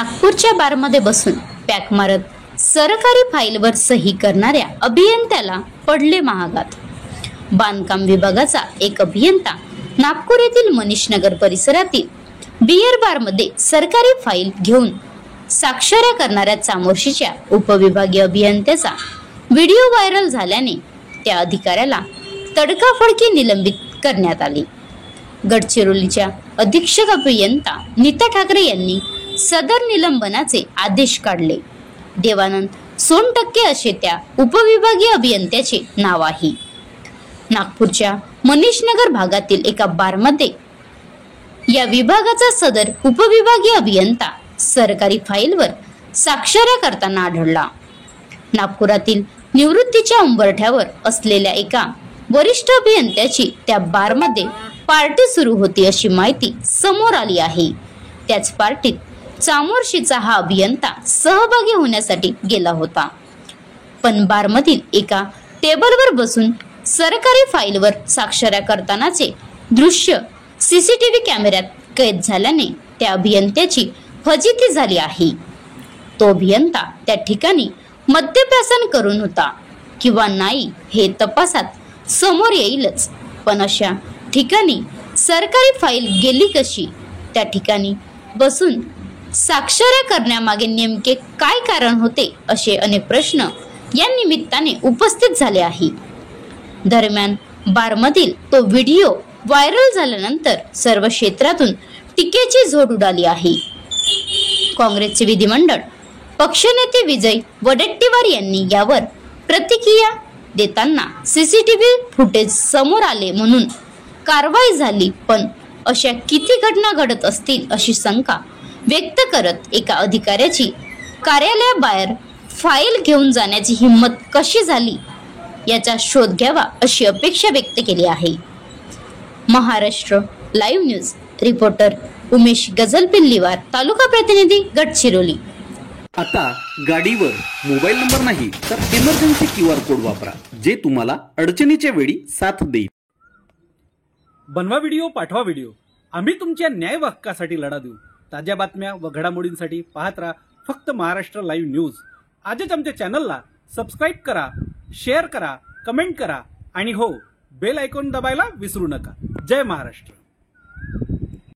नागपूरच्या बारमध्ये बसून पॅक मारत सरकारी फाईलवर सही करणाऱ्या अभियंत्याला पडले महागात। बांधकाम विभागाचा एक अभियंता नागपूर येथील मनीषनगर परिसरातील बियर बारमध्ये सरकारी फाईल घेऊन साक्षऱ्या करणाऱ्या चामोर्शीच्या उपविभागीय अभियंत्याचा व्हिडिओ व्हायरल झाल्याने त्या अधिकाऱ्याला तडकाफडकी निलंबित करण्यात आले। गडचिरोलीच्या अधीक्षक अभियंता नीता ठाकरे यांनी सदर निलंबनाचे आदेश काढले। देवानंद सोनटक्के असे त्या उपविभागीय अभियंत्याचे नाव आहे। नागपूरच्या मनीषनगर भागातील एका बारमध्ये या विभागाचा सदर उपविभागीय अभियंता सरकारी फाईलवर साक्षऱ्या करताना आढळला। नागपुरातील निवृत्तीच्या उंबरठ्यावर असलेल्या एका वरिष्ठ अभियंत्याची त्या बारमध्ये पार्टी सुरू होती अशी माहिती समोर आली आहे। त्याच पार्टीत चामोर्शीचा हा अभियंता सहभागी होण्यासाठी गेला होता, पण बारमधील एका टेबलवर बसून सरकारी फाईलवर साक्षऱ्या करतानाचे दृश्य सीसीटीव्ही कॅमेऱ्यात कैद झाल्याने त्या अभियंत्याची फजिती झाली आहे। तो अभियंता त्या ठिकाणी मद्यप्राशन करून होता किंवा नाही हे तपासात समोर येईलच, पण अशा ठिकाणी सरकारी फाईल गेली कशी? त्या ठिकाणी बसून साक्षऱ्या करण्यामागे नेमके काय कारण होते असे अनेक प्रश्न या निमित्ताने उपस्थित झाले आहे। दरम्यान बारमधील तो व्हिडिओ व्हायरल झाल्यानंतर सर्व क्षेत्रातून टीकेची झोड उडाली आहे। काँग्रेसचे विधिमंडळ पक्षनेते विजय वडेट्टीवार यांनी यावर प्रतिक्रिया देताना सीसीटीव्ही फुटेज समोर आले म्हणून कारवाई झाली, पण अशा किती घटना घडत असतील अशी शंका व्यक्त करत एका अधिकाऱ्याची कार्यालयाबाहेर फाईल घेऊन जाण्याची हिंमत कशी झाली याचा शोध घ्यावा अशी अपेक्षा व्यक्त केली आहे। Maharashtra live news reporter Umesh Gajalpilliwar, taluka प्रतिनिधी गडचिरोली। आता गाडीवर मोबाईल नंबर नाही तर इमर्जन्सी QR कोड वापरा, जे तुम्हाला अडचणीच्या वेळी साथ देईल। बनवा व्हिडिओ, पाठवा व्हिडिओ, आम्ही तुमच्या न्याय हक्कासाठी लढा देऊ। ताज्या बातम्या व घडामोडींसाठी पाहत राहा फक्त महाराष्ट्र लाईव्ह न्यूज। आजच आमच्या चॅनलला सबस्क्राईब करा, शेअर करा, कमेंट करा आणि हो, बेल आयकॉन दबायला विसरू नका। जय महाराष्ट्र।